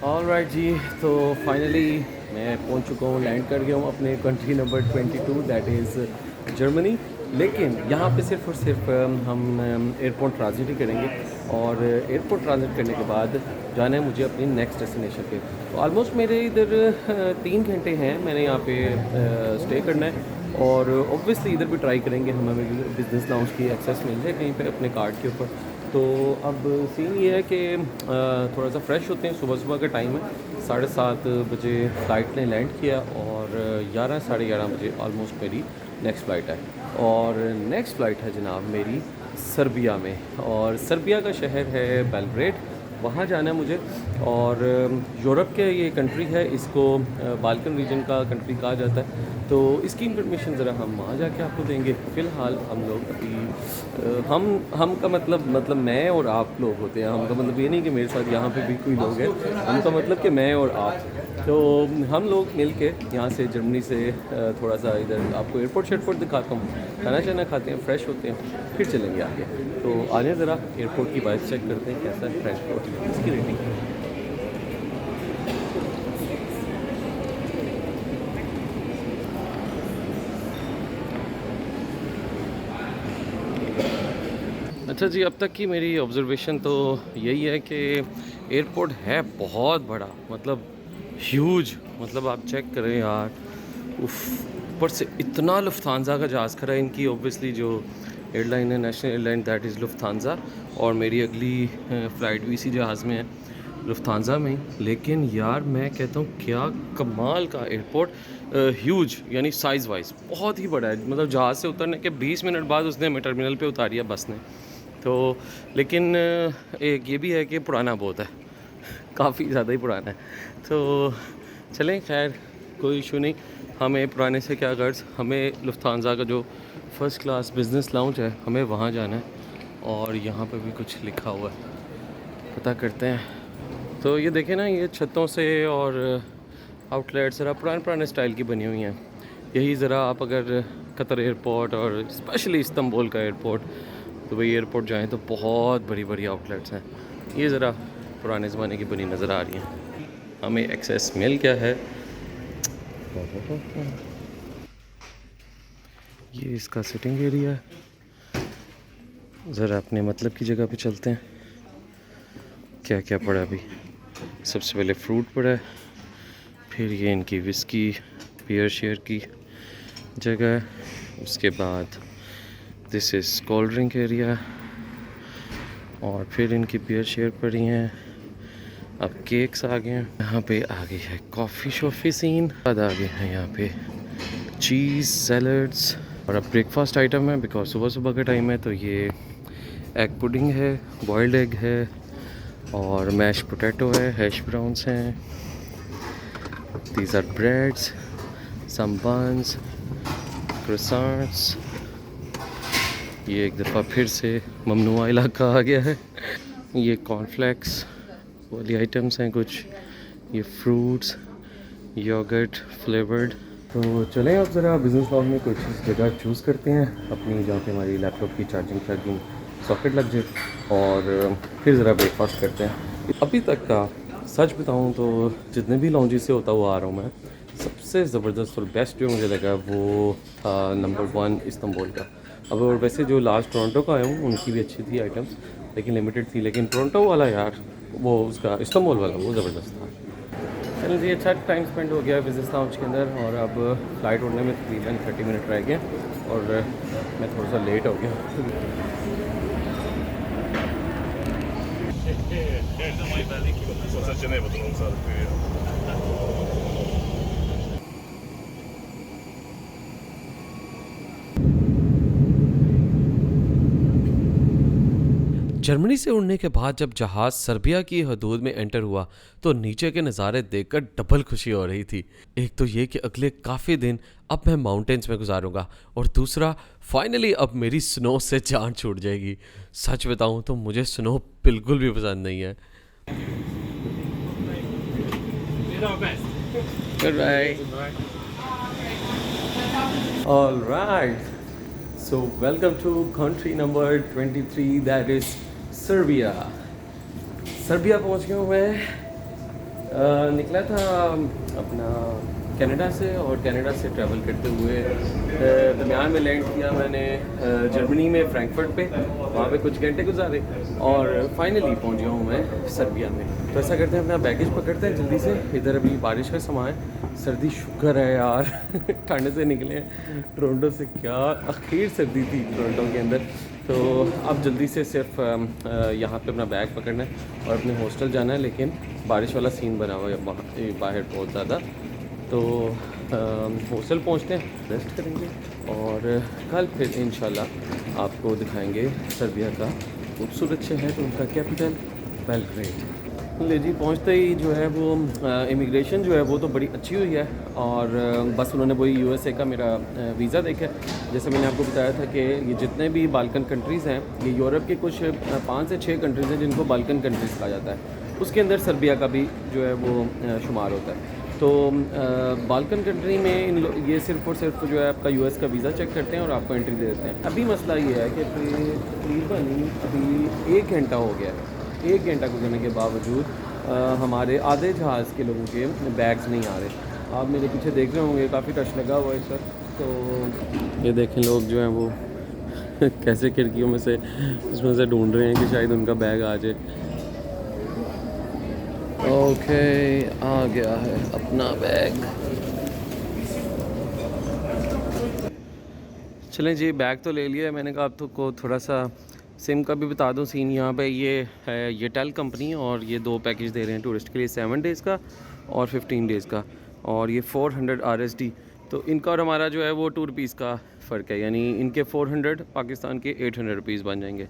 Alright जी, तो finally मैं पहुंच चुका हूँ, लैंड कर गया हूँ अपने country number 22, that is Germany. लेकिन यहाँ पे सिर्फ और सिर्फ हम एयरपोर्ट ट्रांजिट ही करेंगे, और एयरपोर्ट ट्रांजिट करने के बाद जाना है मुझे अपनी नेक्स्ट डेस्टिनेशन पे। तो ऑलमोस्ट मेरे इधर 3 घंटे हैं, मैंने यहाँ पे स्टे करना है। और ऑब्वियसली इधर भी ट्राई करेंगे, हमें बिज़नेस लाउंज की एक्सेस मिल जाए कहीं पे अपने कार्ड के ऊपर। तो अब सीन ये है कि थोड़ा सा फ्रेश होते हैं, सुबह सुबह का टाइम है, 7:30 बजे फ़्लाइट ने लैंड किया, और 11 साढ़े 11 बजे ऑलमोस्ट मेरी नेक्स्ट फ़्लाइट है। और नेक्स्ट फ़्लाइट है जनाब मेरी सर्बिया में, और सर्बिया का शहर है बेलग्रेड, वहाँ जाना है मुझे। और यूरोप के ये कंट्री है, इसको बाल्कन रीजन का कंट्री कहा जाता है। तो इसकी इन्फॉर्मेशन ज़रा हम वहाँ जाके आपको देंगे। फ़िलहाल हम लोग अभी हम का मतलब मैं और आप लोग होते हैं। हम का मतलब ये नहीं कि मेरे साथ यहाँ पे भी कोई लोग हैं, हम का मतलब कि मैं और आप। तो हम लोग मिल के यहाँ से जर्मनी से थोड़ा सा इधर आपको एयरपोर्ट शेयरपोर्ट दिखाता हूँ, खाना शाना खाते हैं, फ्रेश होते हैं, फिर चलेंगे आगे। तो आने ज़रा एयरपोर्ट की वाइब चेक करते हैं कैसा है ट्रांसपोर्ट, इसकी रेटिंग। अच्छा जी, अब तक की मेरी ऑब्ज़र्वेशन तो यही है कि एयरपोर्ट है बहुत बड़ा, मतलब ह्यूज। मतलब आप चेक करें यार, उफ, ऊपर से इतना लुफ्थांसा का जहाज़ खड़ा है। इनकी ऑब्वियसली जो एयरलाइन है, national airline, that is Lufthansa. और मेरी अगली फ़्लाइट भी इसी जहाज़ में है, लुफ्थांसा में ही। लेकिन यार मैं कहता हूँ क्या कमाल का एयरपोर्ट, ह्यूज यानी साइज़ वाइज बहुत ही बड़ा है। मतलब जहाज़ से उतरने के 20 मिनट बाद उसने हमें टर्मिनल पे उतारी है बस ने। तो लेकिन एक ये भी है कि पुराना बहुत है, काफ़ी ज़्यादा ही पुराना है। तो चलें, खैर कोई इशू नहीं, हमें पुराने से क्या गर्ज, हमें लुफ्थांसा का जो फ़र्स्ट क्लास बिज़नेस लाउंज है हमें वहाँ जाना है। और यहाँ पे भी कुछ लिखा हुआ है, पता करते हैं। तो ये देखें ना, ये छतों से और आउटलेट ज़रा पुराने पुराने स्टाइल की बनी हुई हैं। यही ज़रा आप अगर कतर एयरपोर्ट और स्पेशली इस्तंबुल का एयरपोर्ट, दुबई एयरपोर्ट जाएं तो बहुत बड़ी बड़ी आउटलेट्स हैं। ये ज़रा पुराने ज़माने की बनी नज़र आ रही हैं। हमें एक्सेस मिल गया है, ये इसका सिटिंग एरिया है। ज़रा अपने मतलब की जगह पे चलते हैं, क्या क्या पड़ा अभी। सबसे पहले फ्रूट पड़ा है, फिर ये इनकी विस्की बियर शेयर की जगह है, उसके बाद this is cold drink area, और फिर इनकी बियर शेयर पड़ी हैं। अब केक्स आ गए हैं, यहाँ पे आ गई है कॉफ़ी शॉफ़ी सीन, बाद आ गए हैं यहाँ पे चीज़ सैलड्स। और अब ब्रेकफास्ट आइटम है, बिकॉज सुबह सुबह का टाइम है। तो ये एग पुडिंग है, बॉइल्ड एग है, और मैश पोटैटो है, हैश ब्राउन्स हैं, these are breads, some buns, croissants। ये एक दफ़ा फिर से ममनुआ इलाका आ गया है। ये कॉर्नफ्लेक्स वाली आइटम्स हैं कुछ, ये फ्रूट्स, योगर्ट फ्लेवर्ड। तो चलें अब ज़रा बिज़नेस लॉन्ज में कुछ जगह चूज़ करते हैं अपनी, जहाँ पे हमारी लैपटॉप की चार्जिंग सॉकेट लग जाए, और फिर ज़रा ब्रेकफास्ट करते हैं। अभी तक का सच बताऊँ तो जितने भी लॉन्जेस से होता हुआ आ रहा हूँ मैं, सबसे ज़बरदस्त और बेस्ट जो मुझे लगा वो था नंबर 1 इस्तंबुल का। अब और वैसे जो लास्ट टोरंटो का आया हूँ उनकी भी अच्छी थी आइटम्स, लेकिन लिमिटेड थी। लेकिन टोरंटो वाला यार, वो उसका इस्तंबुल वाला वो ज़बरदस्त था। चलिए जी, अच्छा टाइम स्पेंड हो गया बिज़नेस लाउंज के अंदर, और अब फ़्लाइट उड़ने में तकरीबन 30 मिनट रह गए, और मैं थोड़ा सा लेट हो गया। Cosa ce n'è, potrò usare qui. Germany से उड़ने के बाद जब जहाज़ सर्बिया की हदूद में एंटर हुआ तो नीचे के नज़ारे देखकर डबल खुशी हो रही थी। एक तो ये कि अगले काफ़ी दिन अब मैं माउंटेन्स में गुजारूंगा, और दूसरा फाइनली अब मेरी स्नो से जान छूट जाएगी। सच बताऊं तो मुझे स्नो बिल्कुल भी पसंद नहीं है। Goodbye. All right. So welcome to country number 23, that is Serbia. Serbia पहुंच गया हूँ मैं, निकला था अपना कनाडा से, और कनाडा से ट्रैवल करते हुए दरमियान में लैंड किया मैंने जर्मनी में फ्रैंकफर्ट पे। वहाँ पे कुछ घंटे गुजारे और फाइनली पहुँच गया हूँ मैं सर्बिया में। तो ऐसा करते हैं, अपना बैगेज पकड़ते हैं जल्दी से। इधर अभी बारिश का समय है, सर्दी शुक्र है यार ठंड से निकले हैं टोरंटो से, क्या आखिर सर्दी थी टोरंटो के अंदर। तो अब जल्दी से सिर्फ यहाँ पे अपना बैग पकड़ना है और अपने हॉस्टल जाना है, लेकिन बारिश वाला सीन बना हुआ है बाहर बहुत ज़्यादा। तो हॉस्टल पहुँचते हैं, रेस्ट करेंगे और कल फिर इंशाल्लाह आपको दिखाएंगे सर्बिया का खूबसूरत शहर, उनका कैपिटल बेलग्रेड। ले जी, पहुँचते ही जो है वो इमिग्रेशन जो है वो तो बड़ी अच्छी हुई है, और बस उन्होंने वही यूएसए का मेरा वीज़ा देखा। जैसे मैंने आपको बताया था कि ये जितने भी बाल्कन कंट्रीज़ हैं, ये यूरोप के कुछ 5 से 6 कंट्रीज़ हैं जिनको बाल्कन कंट्रीज़ कहा जाता है। उसके अंदर सर्बिया का भी जो है वो शुमार होता है। तो बाल्कन कंट्री में ये सिर्फ और सिर्फ जो है आपका यूएस का वीज़ा चेक करते हैं और आपको एंट्री दे देते हैं। अभी मसला ये है कि तकरीबन अभी 1 घंटा हो गया है। 1 घंटा गुजरने के बावजूद हमारे आधे जहाज़ के लोगों के बैग्स नहीं आ रहे। आप मेरे पीछे देख रहे होंगे, काफ़ी टच लगा हुआ है सर। तो ये देखें, लोग जो हैं वो कैसे खिड़कियों में से उसमें से ढूंढ रहे हैं कि शायद उनका बैग आ जाए। ओके, आ गया है अपना बैग। चलें जी, बैग तो ले लिया है मैंने। कहा आप को थोड़ा सा सिम का भी बता दूं सीन। यहाँ पे ये है ये टेल कंपनी, और ये 2 पैकेज दे रहे हैं टूरिस्ट के लिए, 7 डेज़ का और 15 डेज़ का, और ये 400 RSD। तो इनका और हमारा जो है वो 2 रुपीज़ का फ़र्क है, यानी इनके 400 पाकिस्तान के 800 रुपीज़ बन जाएंगे।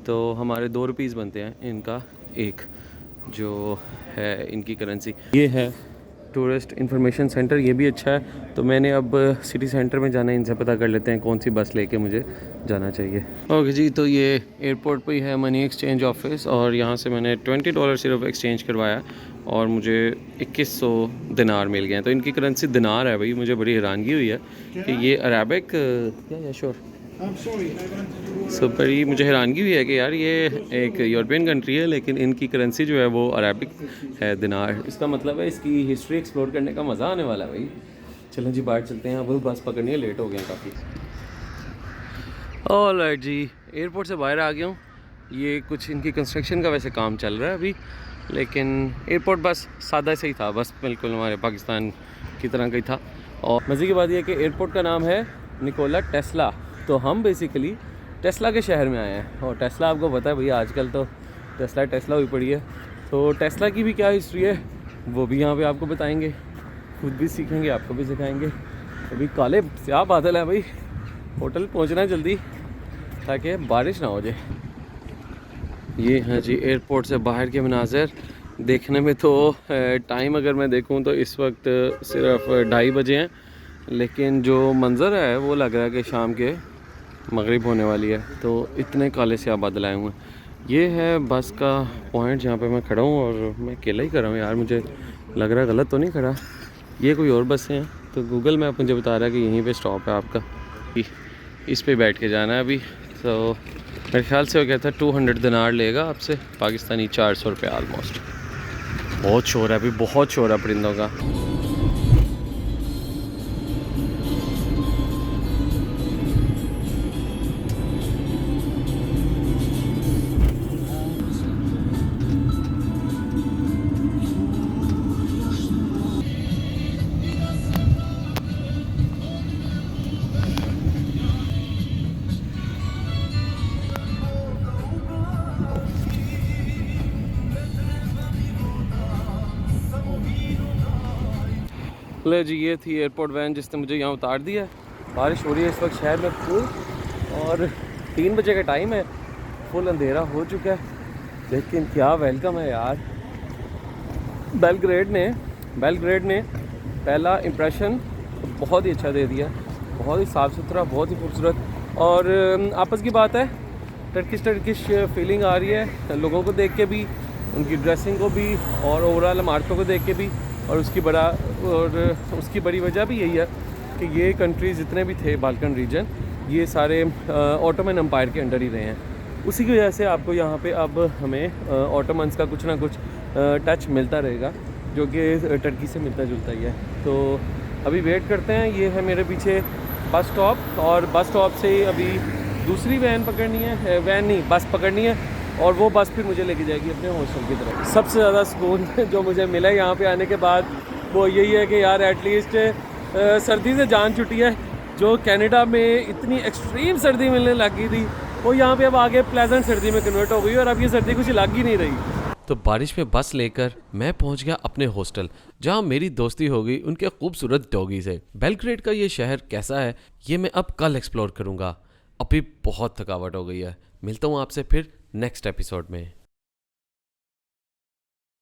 तो हमारे 2 रुपीज़ बनते हैं, इनका 1 जो है इनकी करेंसी। ये है टूरिस्ट इंफॉर्मेशन सेंटर, ये भी अच्छा है। तो मैंने अब सिटी सेंटर में जाना है, इनसे पता कर लेते हैं कौन सी बस लेके मुझे जाना चाहिए। ओके जी, तो ये एयरपोर्ट पे ही है मनी एक्सचेंज ऑफिस, और यहाँ से मैंने $20 सिर्फ एक्सचेंज करवाया और मुझे 2100 दिनार मिल गए हैं। तो इनकी करेंसी दिनार है भाई। मुझे बड़ी हैरानगी हुई है कि ये अरेबिक क्या श्योर सो बड़ी मुझे हैरानगी हुई है कि यार ये एक यूरोपियन कंट्री है, लेकिन इनकी करेंसी जो है वो अरेबिक है, दिनार। इसका मतलब है इसकी हिस्ट्री एक्सप्लोर करने का मज़ा आने वाला है भाई। चलें जी, बाहर चलते हैं, वो बस पकड़नी है, लेट हो गए हैं काफ़ी। ऑलराइट जी, एयरपोर्ट से बाहर आ गया हूँ। ये कुछ इनकी कंस्ट्रक्शन का वैसे काम चल रहा है अभी, लेकिन एयरपोर्ट बस सादा से ही था, बस बिल्कुल हमारे पाकिस्तान की तरह का ही था। और मज़े की बात यह है कि एयरपोर्ट का नाम है निकोला टेस्ला। तो हम बेसिकली टेस्ला के शहर में आए हैं, और टेस्ला आपको पता है भैया आजकल तो टेस्ला हुई पड़ी है। तो टेस्ला की भी क्या हिस्ट्री है वो भी यहाँ पे आपको बताएंगे, खुद भी सीखेंगे, आपको भी सिखाएंगे। अभी काले स्याह बादल है भाई, होटल पहुँचना है जल्दी ताकि बारिश ना हो जाए। ये हैं जी एयरपोर्ट से बाहर के मनाज़र। देखने में तो टाइम अगर मैं देखूँ तो इस वक्त सिर्फ 2:30 बजे हैं, लेकिन जो मंज़र है वो लग रहा है कि शाम के मगरिब होने वाली है। तो इतने काले से बादल आए हुए हैं। ये है बस का पॉइंट जहाँ पे मैं खड़ा हूँ, और मैं अकेला ही खड़ा हूँ यार, मुझे लग रहा है गलत तो नहीं खड़ा। ये कोई और बसें हैं, तो गूगल मैप मुझे बता रहा है कि यहीं पे स्टॉप है आपका, इस पे बैठ के जाना है अभी। तो मेरे ख्याल से हो गया था 200 दिनार लेगा आपसे, पाकिस्तानी 400 रुपये आलमोस्ट। बहुत शोर है अभी, बहुत शोर है परिंदों का। ले जी, ये थी एयरपोर्ट वैन जिसने मुझे यहाँ उतार दिया। बारिश हो रही है इस वक्त शहर में फुल, और 3 बजे का टाइम है, फुल अंधेरा हो चुका है, लेकिन क्या वेलकम है यार। बेलग्रेड ने पहला इम्प्रेशन बहुत ही अच्छा दे दिया, बहुत ही साफ़ सुथरा, बहुत ही खूबसूरत। और आपस की बात है, टर्किश फीलिंग आ रही है लोगों को देख के भी, उनकी ड्रेसिंग को भी, और ओवरऑल इमारतों को देख के भी। और उसकी बड़ी वजह भी यही है कि ये कंट्रीज़ जितने भी थे बाल्कन रीजन, ये सारे ऑटोमन एम्पायर के अंडर ही रहे हैं। उसी की वजह से आपको यहाँ पे अब हमें ऑटोमन्स का कुछ ना कुछ टच मिलता रहेगा, जो कि टर्की से मिलता जुलता ही है। तो अभी वेट करते हैं। ये है मेरे पीछे बस स्टॉप, और बस स्टॉप से अभी दूसरी वैन पकड़नी है, वैन नहीं बस पकड़नी है, और वो बस फिर मुझे लेके जाएगी अपने हॉस्टल की तरफ। सबसे ज़्यादा सुकून जो मुझे मिला यहाँ पे आने के बाद वो यही है कि यार एटलीस्ट सर्दी से जान छुट्टी है। जो कनाडा में इतनी एक्सट्रीम सर्दी मिलने लग गई थी वो यहाँ पे अब आगे प्लेजेंट सर्दी में कन्वर्ट हो गई, और अब ये सर्दी कुछ लग ही नहीं रही। तो बारिश में बस लेकर मैं पहुंच गया अपने हॉस्टल, जहां मेरी दोस्ती हो गई उनके खूबसूरत डॉगी से। बेलग्रेड का ये शहर कैसा है ये मैं अब कल एक्सप्लोर करूंगा। अभी बहुत थकावट हो गई है। मिलता हूँ आपसे फिर नेक्स्ट एपिसोड में।